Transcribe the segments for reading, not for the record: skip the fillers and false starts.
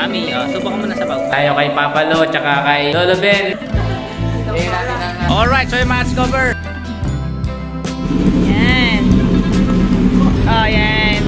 Mami, subukan mo na sabaw. Tayo kay Papa Lo, tsaka kay Lolo Ben. Alright, so yung match cover. Yan. Oh, yan.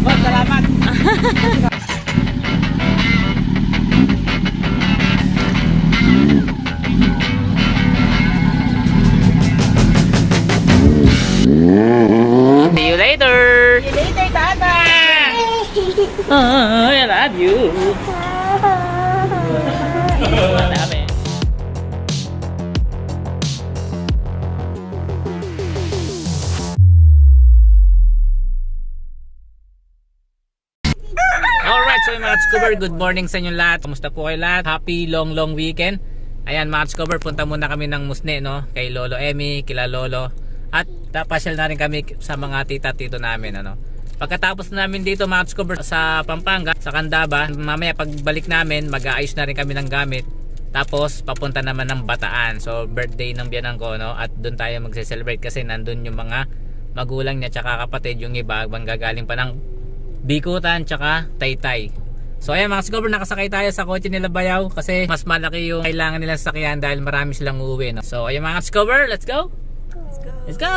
Boss, salamat. See you later. See you later, Tata. I love you. Madami. Alright, so mga Cover, good morning sa inyong lahat. Kumusta po kayo lahat? Happy long weekend. Ayan mga Cover, punta muna kami ng Musne, no? Kay Lolo Emmy, kila Lolo. At pasyal na rin kami sa mga tita-tito namin, ano? Pagkatapos namin dito mga Cover sa Pampanga, sa Candaba, mamaya pagbalik namin, mag-aayos na rin kami ng gamit. Tapos papunta naman ng Bataan. So birthday ng biyanan ko, no? At doon tayo magse-celebrate kasi nandun yung mga magulang niya tsaka kapatid, yung iba gagaling pa ng Bikutan tsaka Taytay. So ayan mga Cover, nakasakay tayo sa kotse nila Bayaw kasi mas malaki yung kailangan nilang sakyan dahil marami silang uuwi, no? So ayan mga Cover, let's go! Let's go!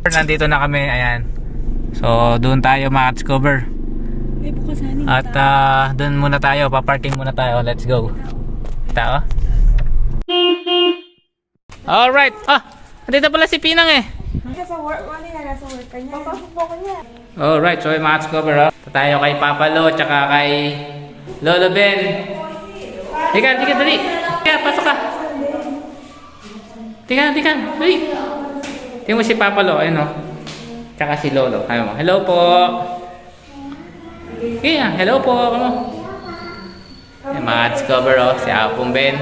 Nandito na kami, ayan. So doon tayo mga Cover. At doon muna tayo, paparking muna tayo. Let's go. Tao. Alright. Andito pala si Pinang eh. Nasa work ko nila, nasa work ka niya. Papasok ko niya. Alright, so yung mga Cover, tayo kay Papa Lo, tsaka kay Lolo Ben. Tika, dali. Tika, pasok ka. Tika, dali. Tingnan mo si Papa Lo, ayun o. Tsaka si Lolo. Ayaw mo, hello po. Kaya, hello po. Yung mga Cover, si Apong Ben.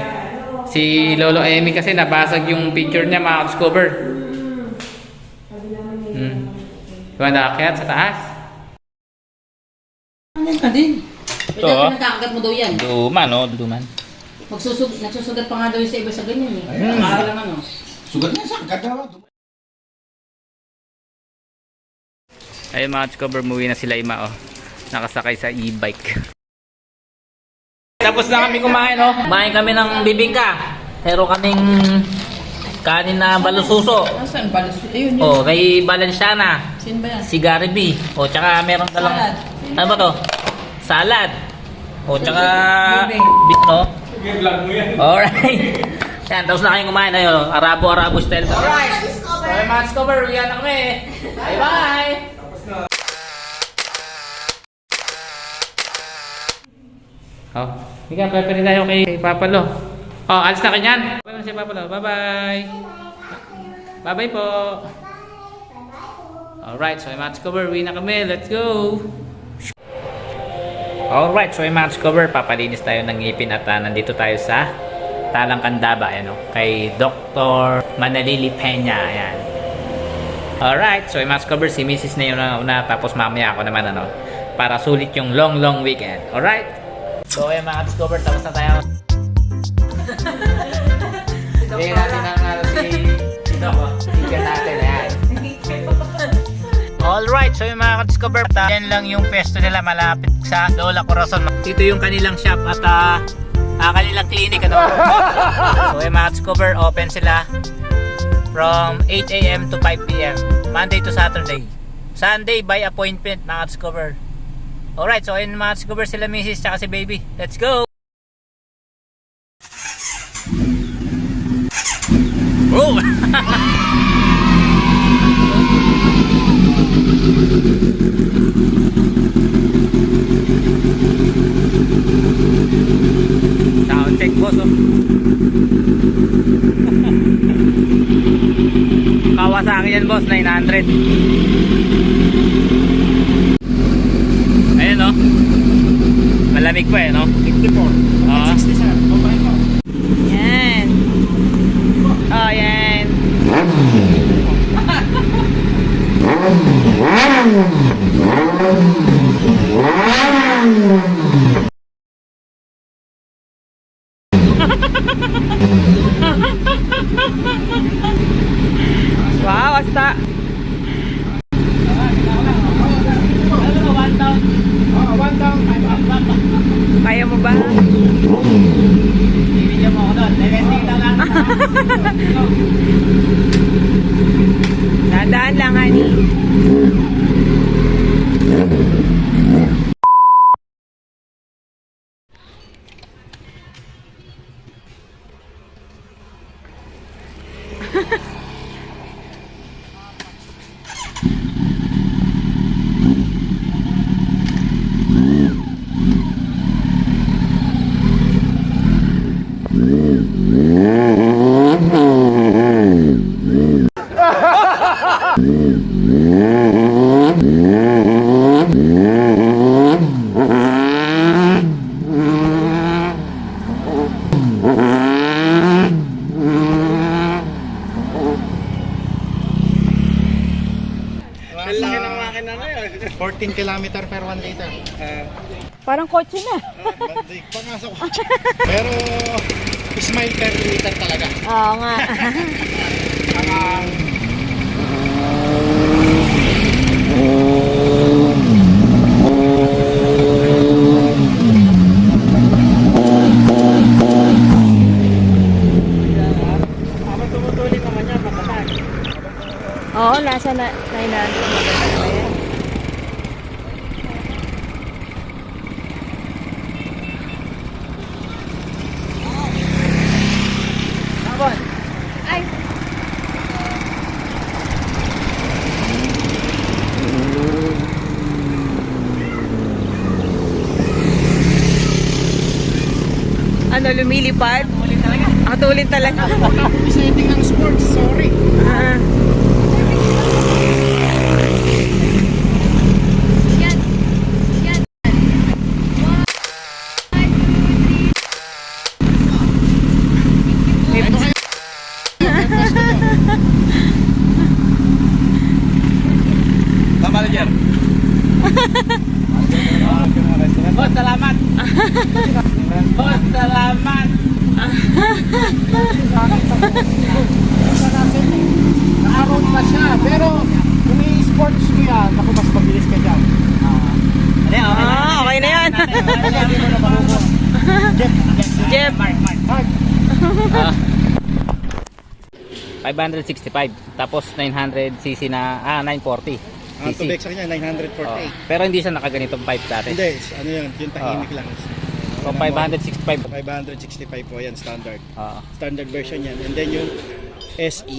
Si Lolo Emmy kasi nabasag yung picture niya, mga Cover. Diba nakakyat sa taas? Ano ka din? Ito, Ito, nagkakagat mo daw yan. Duman, no? Duman. Nagsusugat pa nga daw yung sa iba sa ganyan eh. Mahal lang ano. Sugat niya sa kadawa. Ayun mga Cover, muwi na sila Ima, oh. Nakasakay sa e-bike. Tapos na kami kumain, oh. Kumain kami ng bibingka. Pero kaming kanin na balususo. Saan balas? Ayun yun. Oh, kay Balenciana. Sino ba yan? Si Gary B. O, tsaka meron talang... Salad. Ano ba to? Salad. O, tsaka... Bibing. No? Alright. Yan, tapos na kayong kumain. Ayun, Arabo style. Alright. Okay, mga Cover, uwihan na kami. Bye-bye. Oh, ika, prepare tayo kay Papa Lo. Oh, alis na kanyan. Bye-bye si Papa Lo. Bye-bye. Bye-bye po. Alright, so yung match cover, uwi na kami. Let's go! Alright, so yung match cover, papalinis tayo ng ngipin at nandito tayo sa Talang Candaba, ano, kay Dr. Manalili Peña, ayan. Alright, so yung match cover, si Mrs. na yun una, tapos mamaya ako naman, ano, para sulit yung long weekend. Alright? So yung match cover, tapos na tayo. Bigyan natin ang si Doc, bigyan natin, ayan. Alright, so yung mga ka-discover, yan lang yung pwesto nila malapit sa Lola Corazon. Dito yung kanilang shop at kanilang clinic, ano. So yung mga ka-discover, open sila from 8 AM to 5 PM, Monday to Saturday. Sunday by appointment, mga ka-discover. Alright, so yung mga ka-discover sila Mrs. tsaka si Baby. Let's go! Oh! Sound check, boss, oh. Kawasaki yan, boss, 900. Ayun, oh. Malamig pa, eh, no? 54. 60, sir. Yan. Oh, yan. basta. Kaya mo ba? Bibigyan mo ako doon. Testing lang lang. Dadaan lang, honey. Ang laki ng makina na yun. 14 kilometer per 1 liter. Parang kotse na. Bandig pa nga sa kotse. Pero smile per liter talaga. Oo nga. Habang tumutuloy naman yan, matatak. Oo, nasa 900. Maganda na yan. Ay! Ano, lumilipad? Ang tulin talaga. Setting ng sports, sorry. Ah. Manager. Boss, salamat. Boss, salamat. Nakaroon na siya, pero kung i-sports ko yan, ako mas mabilis ka dyan. Okay na yan. Hindi mo na mahuho. Jeff. Mark. 565. Tapos 900cc na, 940. Ang cc. tubig sa kanya, Oh, 948. pero hindi siya nakaganitong pipe dati. Hindi, ano yun, yung tahimik lang. So 565. 565 po yan, standard. Oo. Standard version yan. And then yung SE,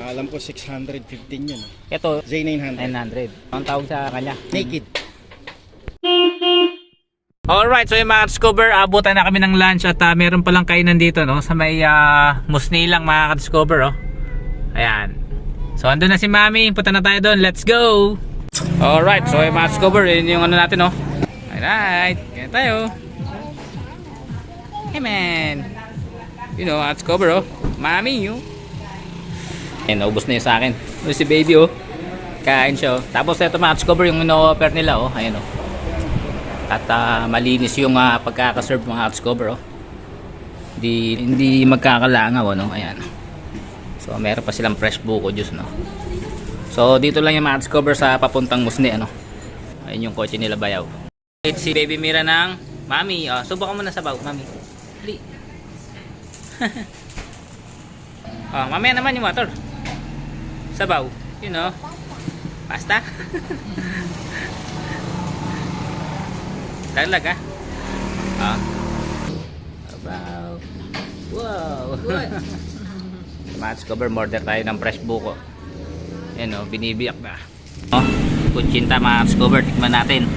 alam ko 615 yun. Ito, Z900. 900. Ang tawag sa kanya. Naked. Alright, so yung mga discover, abutan na kami ng lunch at meron palang kainan dito, no? Sa may Musni lang mga ka-discover, oh. Ayan. So andun na si Mami, punta na tayo doon. Let's go! Alright, so yung mga discover, yun yung ano natin, oh. Alright, kaya tayo. Hey man. You know, mga discover, oh. Mami, you. Ayan, naubos na yun sa akin. Ito si baby, oh. Kain siya, oh. Tapos ito mga discover, yung ino-offer nila, oh. Ayan, oh. At malinis yung pagkakaserve mga discover, oh. Hindi magkakalangaw, ano. Ayan. So meron pa silang fresh buko juice, no. So dito lang yung mga discover sa papuntang Musni, ano. Ayun yung kotse nila bayaw. Si baby Mira ng Mami, subukan mo na sabaw, Mami. Dali. Mamaya naman yung water. Sabaw, you know. Pasta. Lalag, sabaw. Wow. Discover, order tayo ng fresh buko. Yan, oh, binibiyak na. Kutsinta mga discover, tikman natin.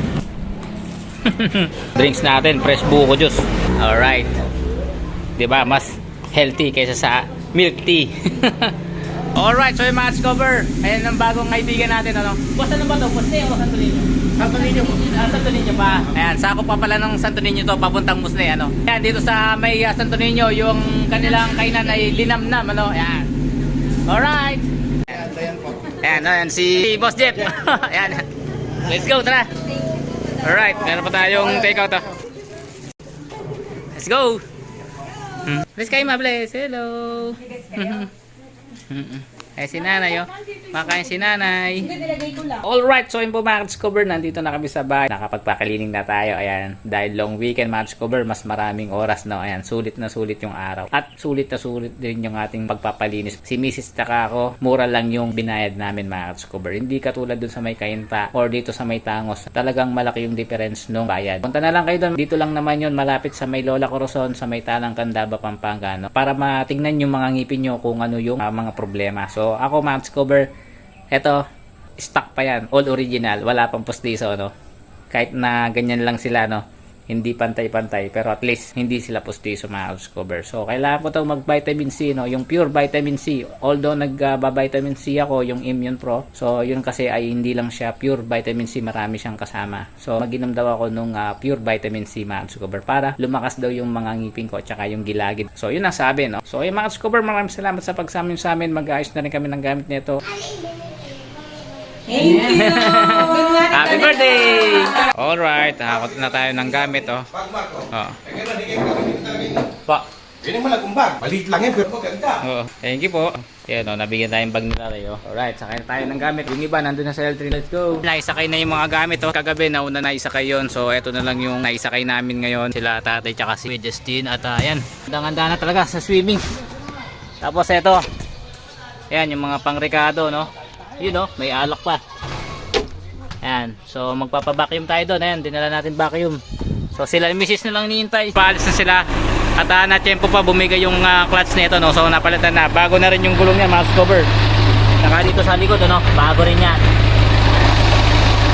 Drinks natin, fresh buko juice. Alright. Diba, mas healthy kaysa sa milk tea. Alright, so yung mga discover, ayan ang bagong kaibigan natin, ano. Boss, ano ba to? Musne o Santo Niño? Santo Niño po. Santo Niño pa. Ayan, sakop pa pala ng Santo Niño to, papuntang Musne, ano. Ayan, dito sa may Santo Niño, yung kanilang kainan ay linamnam, ano. Ayan. Alright. Ayan, si Boss Jeff. Ayan. Let's go, tara. Alright, meron pa tayong take out, Let's go. Let's kayo, Mables. Hello. Eh si nanay, oh. Makain si nanay. Alright, so yun po mga ka-discover, nandito na kami sa bahay. Nakapagpakalining na tayo. Ayan, dahil long weekend mga ka-discover, mas maraming oras na. Ayan, sulit na sulit yung araw. At sulit na sulit din yung ating pagpapalinis. Si Mrs. tsaka ako, mura lang yung binayad namin mga ka-discover. Hindi katulad dun sa may Kainta or dito sa may Tangos. Talagang malaki yung difference nung bayad. Punta na lang kayo dun. Dito lang naman yun, malapit sa may Lola Corazon, sa may Talang Candaba, Pampanga. No? Para matingnan yung mga ngipin nyo kung ano yung mga problema. So, ako mga ka-discover, eto, stock pa yan. All original. Wala pang postiso, no? Kahit na ganyan lang sila, no? Hindi pantay-pantay. Pero at least, hindi sila postiso mga ka-discover. So, kailangan ko itong mag-vitamin C, no? Yung pure vitamin C. Although, nag-vitamin C ako, yung Immune Pro. So, yun kasi ay hindi lang siya pure vitamin C. Marami siyang kasama. So, mag-inom daw ako nung pure vitamin C mga ka-discover para lumakas daw yung mga ngipin ko tsaka yung gilagid. So, yun ang sabi, no? So, yung mga ka-discover, maraming salamat sa pagsama sa amin. Mag-ayos na rin kami ng gamit nito. Thank you! Happy birthday! Alright, nakakot na tayo ng gamit, oh. Oh. Pa. Ini mo lang kumbag. Maliit lang yan, pero maganda. Oh, thank you po. Yan, oh, nabigyan tayong bag nila tayo. Alright, sakay na tayo ng gamit. Yung iba, nandun na sa L3. Let's go! Naisakay na yung mga gamit, oh. Kagabi, nauna naisakay yun. So, eto na lang yung naisakay namin ngayon. Sila tatay, tsaka si Justin. At ayan, handa na talaga sa swimming. Tapos eto. Ayan, yung mga pang-rekado, no? Yun, no? May alak pa. Ayan. So, magpapa-vacuum tayo doon. Ayan, dinala natin vacuum. So, sila, misis na lang niintay. Paalis na sila. At na-tempo pa bumigay yung clutch nito, no? So, napalitan na. Bago na rin yung gulong niya, mga cover. Saka dito sa likod, ano? Bago rin yan.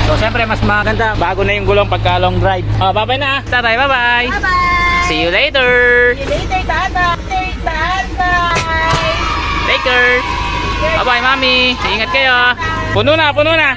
So, siyempre, mas maganda. Bago na yung gulong pagka long drive. Oh, bye-bye na. Tatay, bye-bye. Bye-bye! See you later. See you later, tatay! Bye-bye! Later. Bye-bye, mami. Ingat kayo. Puno na, puno na.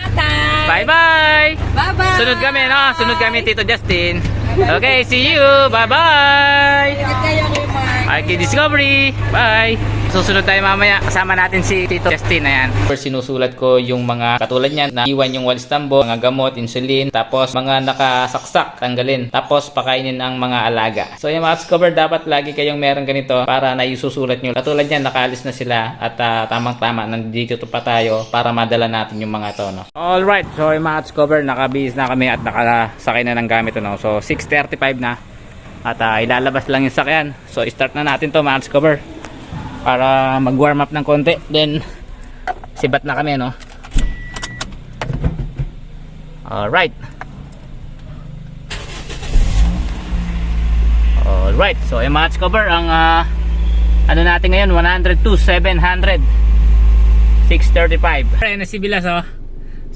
Bye-bye. Bye-bye! Sunod kami, no? Sunod kami, Tito Justin. Okay, see you. Bye-bye. Ingat kayo kay Mark. Arky Discovery. Bye. Susunod tayo mamaya. Kasama natin si Tito Justin. Ayan. First, sinusulat ko yung mga katulad niyan na iwan yung Walistambo, mga gamot, insulin, tapos mga nakasaksak, tanggalin. Tapos, pakainin ang mga alaga. So, yung mga cover, dapat lagi kayong meron ganito para na isusulat nyo. Katulad niyan, nakaalis na sila at tamang-tama, nandito pa tayo para madala natin yung mga to, no? Alright. So, yung mga cover, nakabihis na kami at nakasakay na ng gamit, no? So, 6:35 na. At ilalabas lang yung sakyan. So, start na natin to, mga cover. Para mag-warm up ng konti. Then, sibat na kami, no? Alright. Alright. So, yung match cover, ang ano natin ngayon, 102, 700. 635. Ayan na si Bilas, oh.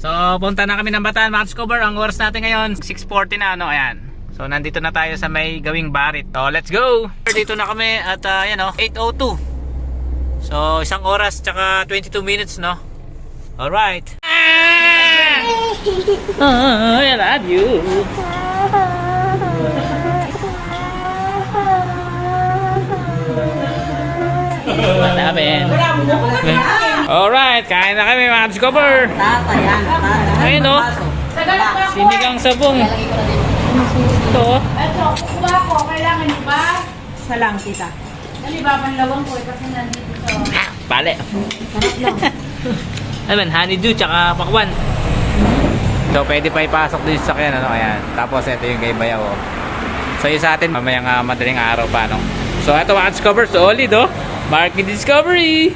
So, punta na kami ng Bataan, match cover. Ang oras natin ngayon, 6:40 na, ano? Ayan. So, nandito na tayo sa may Gawing Barit. So, let's go! Dito na kami at, yan, oh, 8:02. So, 1 oras tsaka 22 minutes, no? Alright. I love you. What happened? Alright, kain na kami mga discover. Ayun, no? Sinigang sabong. Ito, oh. Ito, kukuha ko. Kailangan nyo ba? Isa lang, tita. Dali ba, panlawang ko kasi nandito sa... Pale. Ayan, honeydew tsaka pakwan. So, pwede pa ipasok dito sa sakyan, ano? Ayan. Tapos, ito yung kay Bayaw, oh. So, yung sa atin, mamayang madaling araw pa, no? So, ito mga discover. Solid, oh. Marky Discovery.